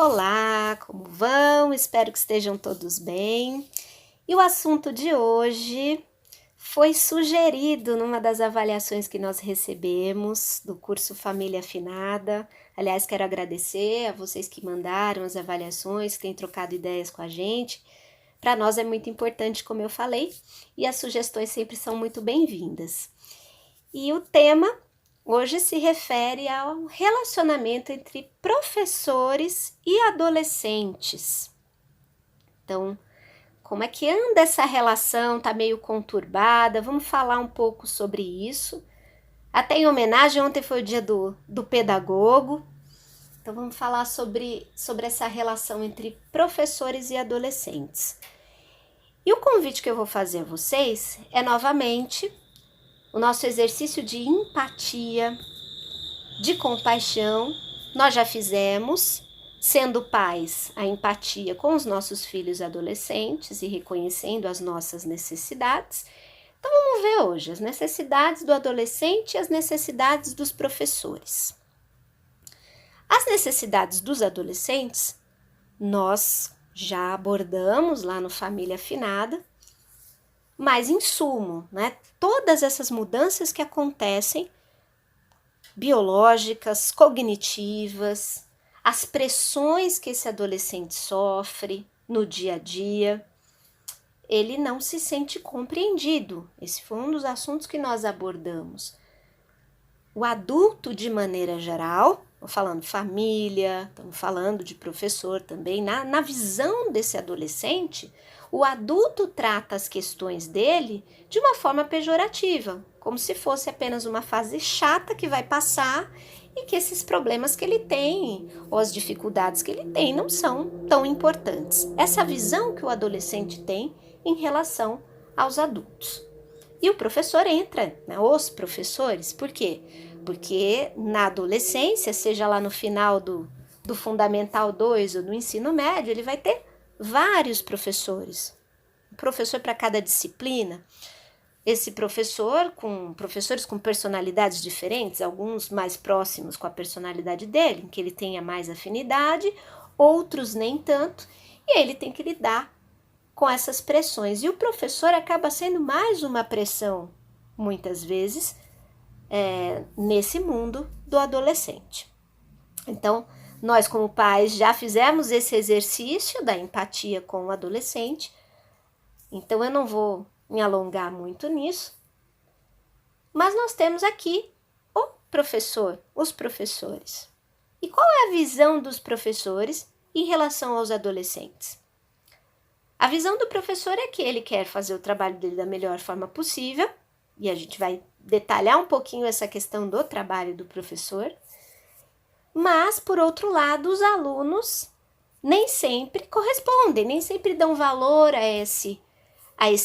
Olá, como vão? Espero que estejam todos bem. E o assunto de hoje foi sugerido numa das avaliações que nós recebemos do curso Família Afinada. Aliás, quero agradecer a vocês que mandaram as avaliações, que têm trocado ideias com a gente. Para nós é muito importante, como eu falei, e as sugestões sempre são muito bem-vindas. E o tema hoje se refere ao relacionamento entre professores e adolescentes. Então, como é que anda essa relação? Tá meio conturbada? Vamos falar um pouco sobre isso. Até em homenagem, ontem foi o dia do pedagogo. Então, vamos falar sobre essa relação entre professores e adolescentes. E o convite que eu vou fazer a vocês é novamente o nosso exercício de empatia, de compaixão. Nós já fizemos, sendo pais, a empatia com os nossos filhos adolescentes e reconhecendo as nossas necessidades. Então vamos ver hoje as necessidades do adolescente e as necessidades dos professores. As necessidades dos adolescentes nós já abordamos lá no Família Afinada, mas em sumo, né? Todas essas mudanças que acontecem, biológicas, cognitivas, as pressões que esse adolescente sofre no dia a dia, ele não se sente compreendido. Esse foi um dos assuntos que nós abordamos. O adulto, de maneira geral, estamos falando família, estamos falando de professor também, na visão desse adolescente, o adulto trata as questões dele de uma forma pejorativa, como se fosse apenas uma fase chata que vai passar e que esses problemas que ele tem ou as dificuldades que ele tem não são tão importantes. Essa visão que o adolescente tem em relação aos adultos. E o professor entra, né? Os professores, por quê? Porque na adolescência, seja lá no final do Fundamental 2 ou do ensino médio, ele vai ter vários professores. Um professor para cada disciplina. Esse professor, com professores com personalidades diferentes, alguns mais próximos com a personalidade dele, em que ele tenha mais afinidade, outros nem tanto, e ele tem que lidar com essas pressões. E o professor acaba sendo mais uma pressão, muitas vezes, nesse mundo do adolescente. Então, nós como pais já fizemos esse exercício da empatia com o adolescente, então eu não vou me alongar muito nisso, mas nós temos aqui o professor, os professores. E qual é a visão dos professores em relação aos adolescentes? A visão do professor é que ele quer fazer o trabalho dele da melhor forma possível, e a gente vai detalhar um pouquinho essa questão do trabalho do professor, mas, por outro lado, os alunos nem sempre correspondem, nem sempre dão valor a esse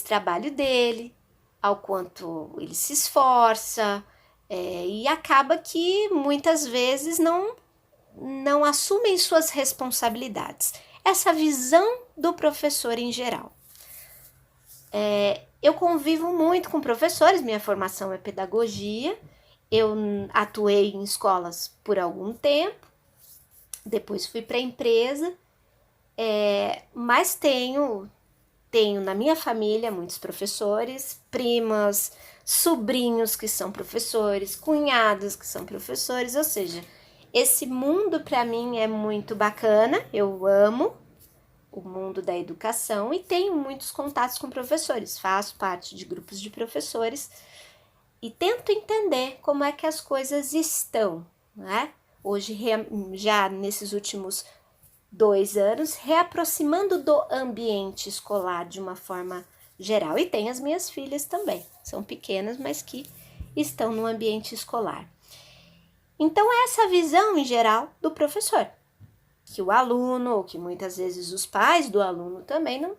trabalho dele, ao quanto ele se esforça, e acaba que muitas vezes não assumem suas responsabilidades. Essa visão do professor em geral. Eu convivo muito com professores, minha formação é pedagogia, eu atuei em escolas por algum tempo, depois fui para a empresa, mas tenho na minha família muitos professores, primas, sobrinhos que são professores, cunhados que são professores, ou seja, esse mundo para mim é muito bacana, eu amo o mundo da educação e tenho muitos contatos com professores, faço parte de grupos de professores e tento entender como é que as coisas estão, né? Hoje, já nesses últimos 2 anos, reaproximando do ambiente escolar de uma forma geral. E tem as minhas filhas também, são pequenas, mas que estão no ambiente escolar. Então, é essa visão em geral do professor, que o aluno, ou que muitas vezes os pais do aluno também não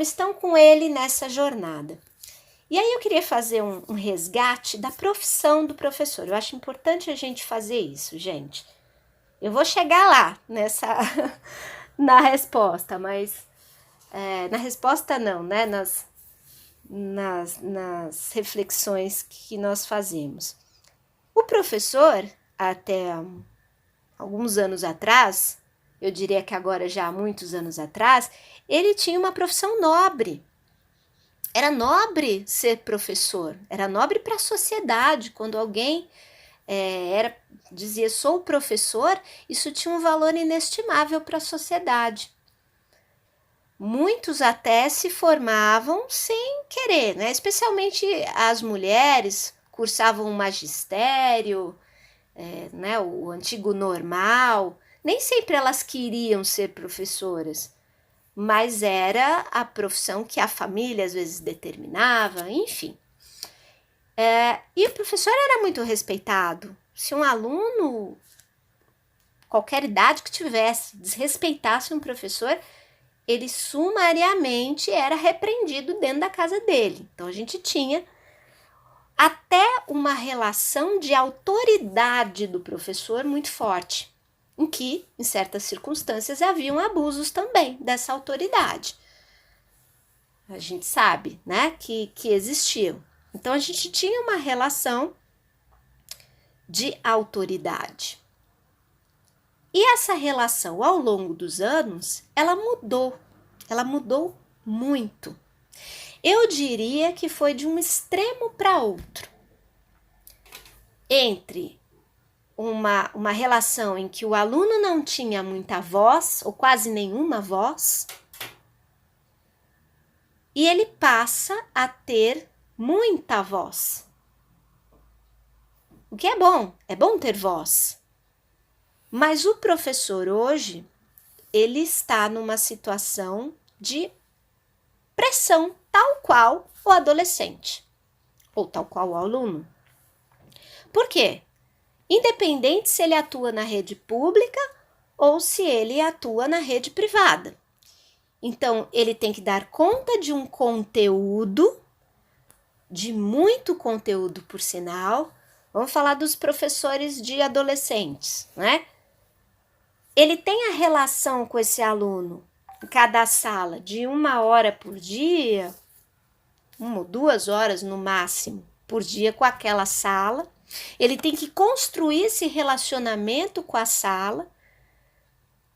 estão com ele nessa jornada. E aí eu queria fazer um resgate da profissão do professor. Eu acho importante a gente fazer isso, gente. Eu vou chegar lá na resposta, mas na resposta não, né? Nas reflexões que nós fazemos. O professor, até alguns anos atrás, eu diria que agora já há muitos anos atrás, ele tinha uma profissão nobre. Era nobre ser professor, era nobre para a sociedade. Quando alguém dizia sou professor, isso tinha um valor inestimável para a sociedade. Muitos até se formavam sem querer, né? Especialmente as mulheres cursavam o magistério, né? O antigo normal. Nem sempre elas queriam ser professoras, mas era a profissão que a família às vezes determinava, enfim. E o professor era muito respeitado. Se um aluno, qualquer idade que tivesse, desrespeitasse um professor, ele sumariamente era repreendido dentro da casa dele. Então a gente tinha até uma relação de autoridade do professor muito forte, em que, em certas circunstâncias, haviam abusos também dessa autoridade. A gente sabe, né, que existiam. Então, a gente tinha uma relação de autoridade. E essa relação, ao longo dos anos, ela mudou muito. Eu diria que foi de um extremo para outro. Entre uma relação em que o aluno não tinha muita voz, ou quase nenhuma voz, e ele passa a ter muita voz. O que é bom ter voz. Mas o professor hoje, ele está numa situação de pressão, tal qual o adolescente, ou tal qual o aluno. Por quê? Independente se ele atua na rede pública ou se ele atua na rede privada. Então, ele tem que dar conta de um conteúdo, de muito conteúdo, por sinal. Vamos falar dos professores de adolescentes, né? Ele tem a relação com esse aluno em cada sala de 1 hora por dia, 1 ou 2 horas no máximo por dia com aquela sala. Ele tem que construir esse relacionamento com a sala,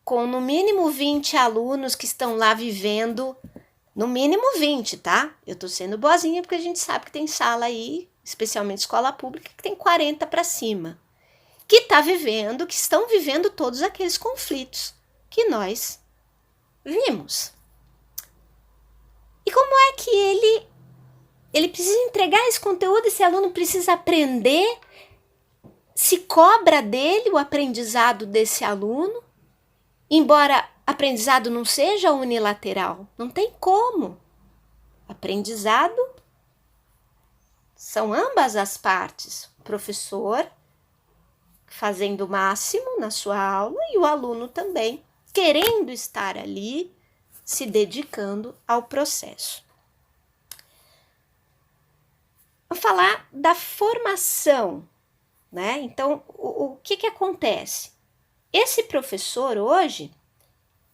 com no mínimo 20 alunos que estão lá vivendo, no mínimo 20, tá? Eu tô sendo boazinha porque a gente sabe que tem sala aí, especialmente escola pública, que tem 40 para cima, que estão vivendo todos aqueles conflitos que nós vimos. E como é que ele precisa entregar esse conteúdo, esse aluno precisa aprender, se cobra dele o aprendizado desse aluno, embora aprendizado não seja unilateral, não tem como. Aprendizado são ambas as partes, o professor fazendo o máximo na sua aula e o aluno também querendo estar ali, se dedicando ao processo. Vamos falar da formação, né? Então, o que acontece? Esse professor hoje,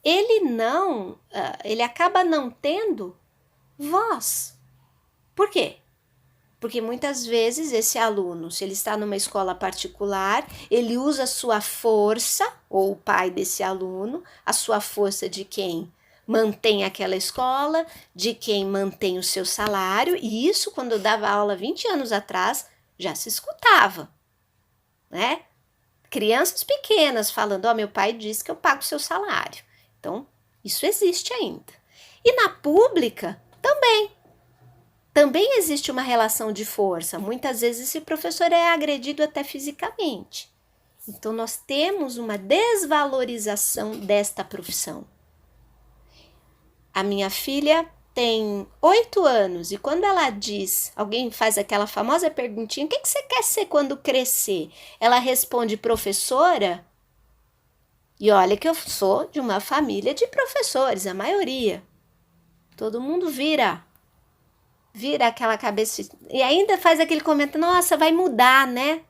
ele acaba não tendo voz. Por quê? Porque muitas vezes esse aluno, se ele está numa escola particular, ele usa a sua força, ou o pai desse aluno, a sua força de quem mantém aquela escola, de quem mantém o seu salário, e isso quando eu dava aula 20 anos atrás, já se escutava, né? Crianças pequenas falando, meu pai disse que eu pago o seu salário. Então, isso existe ainda. E na pública, também existe uma relação de força. Muitas vezes esse professor é agredido até fisicamente. Então, nós temos uma desvalorização desta profissão. A minha filha tem 8 anos e quando ela diz, alguém faz aquela famosa perguntinha, o que você quer ser quando crescer? Ela responde professora. E olha que eu sou de uma família de professores, a maioria. Todo mundo vira aquela cabeça e ainda faz aquele comentário, nossa, vai mudar, né?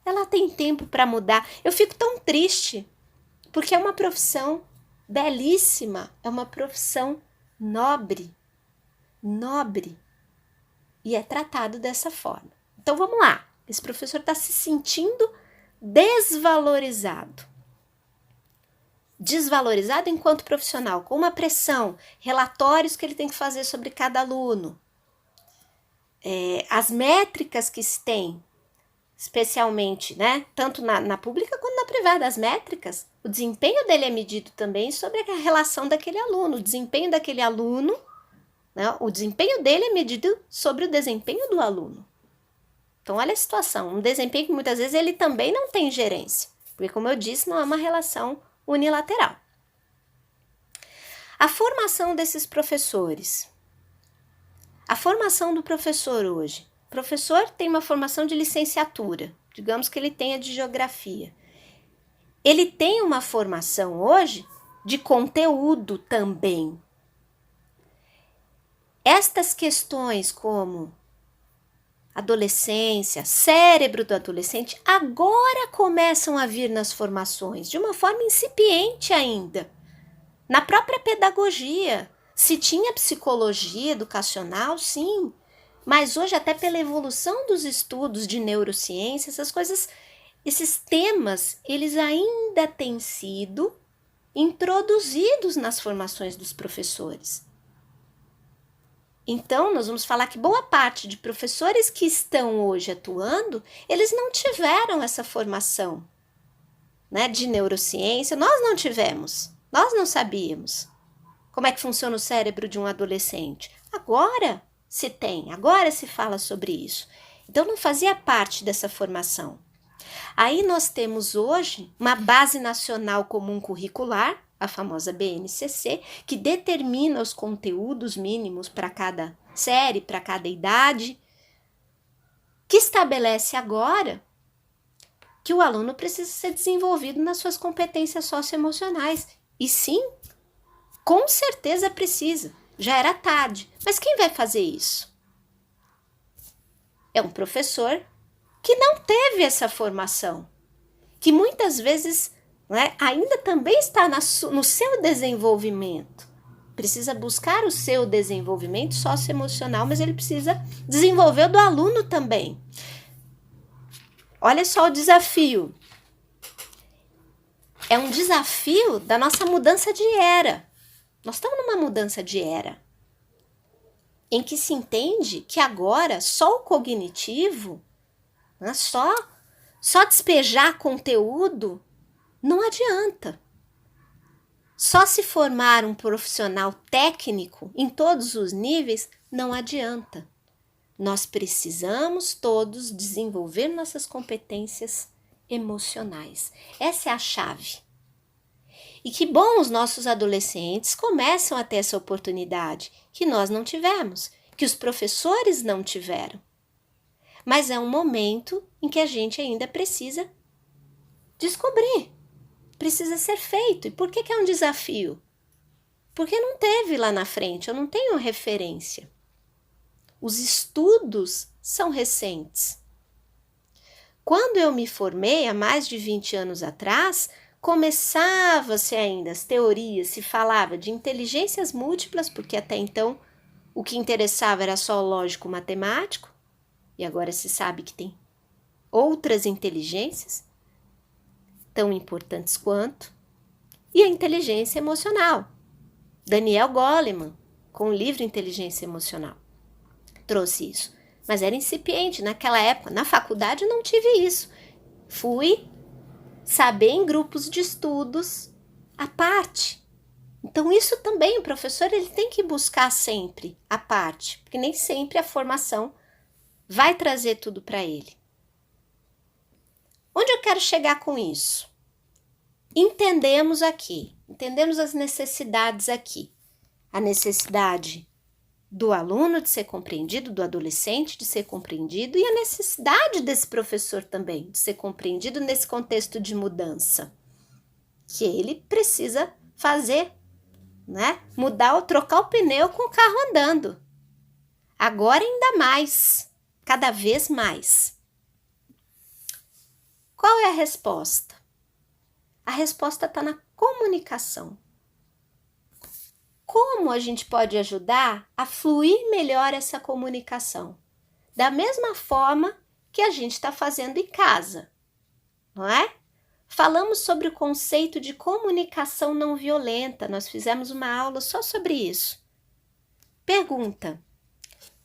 Ela tem tempo para mudar. Eu fico tão triste, porque é uma profissão belíssima, é uma profissão nobre, e é tratado dessa forma. Então vamos lá, esse professor está se sentindo desvalorizado. desvalorizado enquanto profissional, com uma pressão, relatórios que ele tem que fazer sobre cada aluno, as métricas que se tem, especialmente, né, tanto na pública quanto na privada, as métricas, o desempenho dele é medido também sobre a relação daquele aluno, o desempenho daquele aluno, né, o desempenho dele é medido sobre o desempenho do aluno. Então, olha a situação, um desempenho que muitas vezes ele também não tem gerência, porque, como eu disse, não é uma relação unilateral. A formação desses professores. A formação do professor hoje. O professor tem uma formação de licenciatura, digamos que ele tenha de geografia. Ele tem uma formação hoje de conteúdo também. Estas questões como adolescência, cérebro do adolescente, agora começam a vir nas formações, de uma forma incipiente ainda. Na própria pedagogia, se tinha psicologia educacional, sim, mas hoje até pela evolução dos estudos de neurociência, essas coisas, esses temas, eles ainda têm sido introduzidos nas formações dos professores. Então, nós vamos falar que boa parte de professores que estão hoje atuando, eles não tiveram essa formação, né, de neurociência. Nós não tivemos, nós não sabíamos como é que funciona o cérebro de um adolescente. Agora se tem, agora se fala sobre isso. Então, não fazia parte dessa formação. Aí nós temos hoje uma Base Nacional Comum Curricular, a famosa BNCC, que determina os conteúdos mínimos para cada série, para cada idade, que estabelece agora que o aluno precisa ser desenvolvido nas suas competências socioemocionais. E sim, com certeza precisa. Já era tarde. Mas quem vai fazer isso? É um professor que não teve essa formação, que muitas vezes, né, ainda também está no seu desenvolvimento. Precisa buscar o seu desenvolvimento socioemocional, mas ele precisa desenvolver o do aluno também. Olha só o desafio. É um desafio da nossa mudança de era. Nós estamos numa mudança de era, em que se entende que agora só o cognitivo, né, só despejar conteúdo não adianta. Só se formar um profissional técnico em todos os níveis não adianta. Nós precisamos todos desenvolver nossas competências emocionais. Essa é a chave. E que bom os nossos adolescentes começam a ter essa oportunidade, que nós não tivemos, que os professores não tiveram. Mas é um momento em que a gente ainda precisa descobrir. Precisa ser feito. E por que é um desafio? Porque não teve lá na frente, eu não tenho referência. Os estudos são recentes. Quando eu me formei, há mais de 20 anos atrás, começava-se ainda as teorias, se falava de inteligências múltiplas, porque até então o que interessava era só o lógico-matemático, e agora se sabe que tem outras inteligências, tão importantes quanto, e a inteligência emocional. Daniel Goleman, com o livro Inteligência Emocional, trouxe isso. Mas era incipiente naquela época. Na faculdade eu não tive isso. Fui saber em grupos de estudos à parte. Então isso também o professor ele tem que buscar sempre à parte, porque nem sempre a formação vai trazer tudo para ele. Onde eu quero chegar com isso? Entendemos as necessidades aqui. A necessidade do aluno de ser compreendido, do adolescente de ser compreendido e a necessidade desse professor também de ser compreendido nesse contexto de mudança que ele precisa fazer, né? Mudar ou trocar o pneu com o carro andando. Agora ainda mais, cada vez mais. Qual é a resposta? A resposta está na comunicação. Como a gente pode ajudar a fluir melhor essa comunicação? Da mesma forma que a gente está fazendo em casa, não é? falamos sobre o conceito de comunicação não violenta. Nós fizemos uma aula só sobre isso. Pergunta: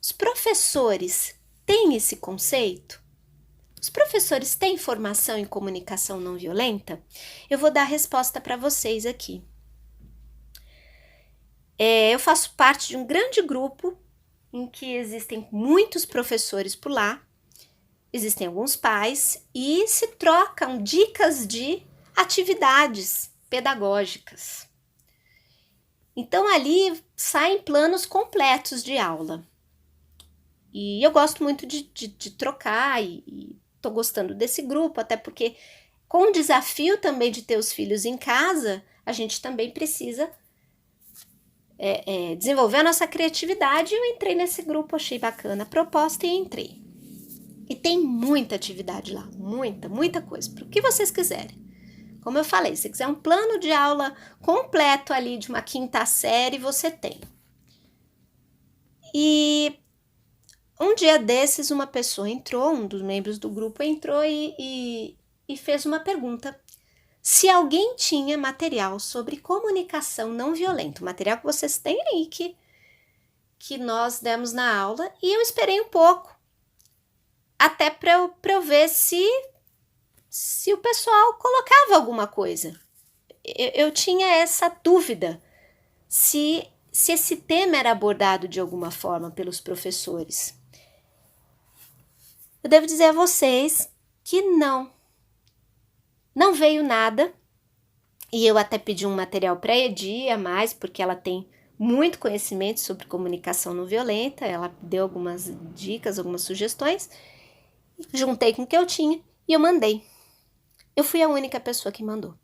os professores têm esse conceito? Os professores têm formação em comunicação não violenta? Eu vou dar a resposta para vocês aqui. Eu faço parte de um grande grupo em que existem muitos professores por lá, existem alguns pais e se trocam dicas de atividades pedagógicas. Então ali saem planos completos de aula. E eu gosto muito de trocar e tô gostando desse grupo, até porque com o desafio também de ter os filhos em casa, a gente também precisa desenvolver a nossa criatividade. Eu entrei nesse grupo, achei bacana a proposta e entrei. E tem muita atividade lá, muita coisa, para o que vocês quiserem. Como eu falei, se quiser um plano de aula completo ali de uma 5ª série, você tem. E um dia desses, uma pessoa entrou, um dos membros do grupo entrou e fez uma pergunta. Se alguém tinha material sobre comunicação não violenta, o material que vocês têm aí, que nós demos na aula, e eu esperei um pouco, até para eu ver se o pessoal colocava alguma coisa. Eu tinha essa dúvida, se esse tema era abordado de alguma forma pelos professores. Eu devo dizer a vocês que não veio nada, e eu até pedi um material para a Edi a mais, porque ela tem muito conhecimento sobre comunicação não violenta, ela deu algumas dicas, algumas sugestões, juntei com o que eu tinha e eu mandei. Eu fui a única pessoa que mandou.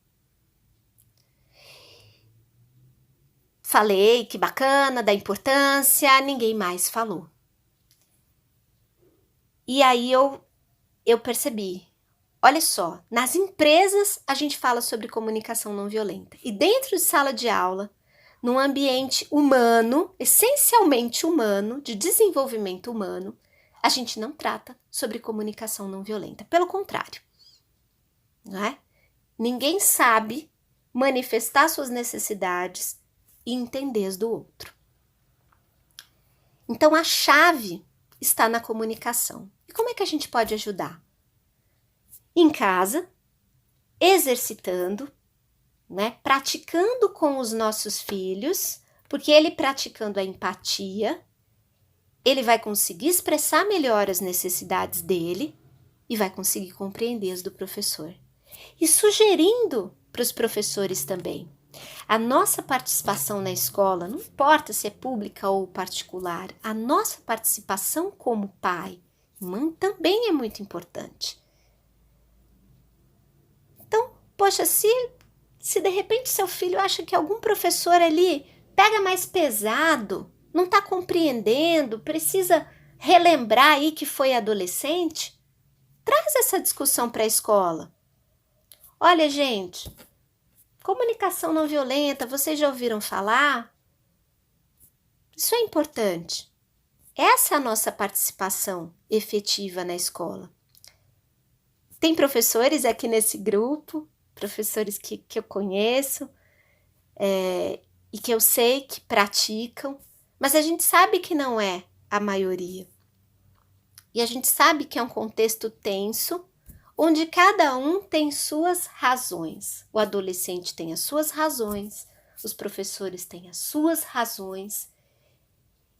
Falei que bacana, da importância, ninguém mais falou. E aí eu percebi, olha só, nas empresas a gente fala sobre comunicação não violenta. E dentro de sala de aula, num ambiente humano, essencialmente humano, de desenvolvimento humano, a gente não trata sobre comunicação não violenta. Pelo contrário, não é? Ninguém sabe manifestar suas necessidades e entender as do outro. Então a chave está na comunicação. E como é que a gente pode ajudar? Em casa, exercitando, né? Praticando com os nossos filhos, porque ele praticando a empatia, ele vai conseguir expressar melhor as necessidades dele e vai conseguir compreender as do professor. E sugerindo para os professores também. A nossa participação na escola, não importa se é pública ou particular, a nossa participação como pai e mãe também é muito importante. Então, poxa, se de repente seu filho acha que algum professor ali pega mais pesado, não está compreendendo, precisa relembrar aí que foi adolescente, traz essa discussão para a escola. Olha, gente, comunicação não violenta, vocês já ouviram falar? Isso é importante. Essa é a nossa participação efetiva na escola. Tem professores aqui nesse grupo, professores que eu conheço e que eu sei que praticam, mas a gente sabe que não é a maioria. E a gente sabe que é um contexto tenso, onde cada um tem suas razões. O adolescente tem as suas razões, os professores têm as suas razões.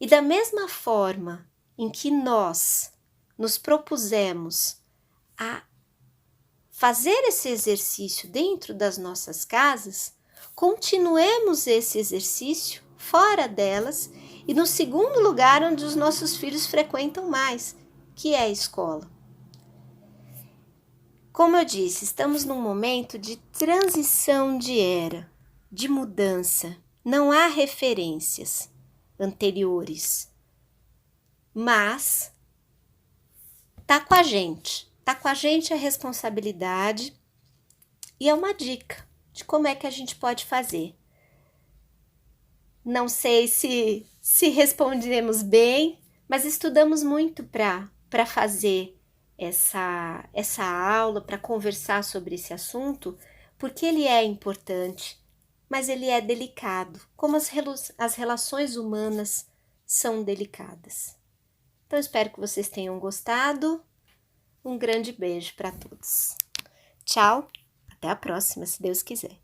E da mesma forma em que nós nos propusemos a fazer esse exercício dentro das nossas casas, continuemos esse exercício fora delas e no segundo lugar onde os nossos filhos frequentam mais, que é a escola. Como eu disse, estamos num momento de transição de era, de mudança. Não há referências anteriores, mas tá com a gente a responsabilidade e é uma dica de como é que a gente pode fazer. Não sei se respondemos bem, mas estudamos muito para fazer essa aula para conversar sobre esse assunto, porque ele é importante, mas ele é delicado, como as relações humanas são delicadas. Então, espero que vocês tenham gostado. Um grande beijo para todos. Tchau, até a próxima, se Deus quiser.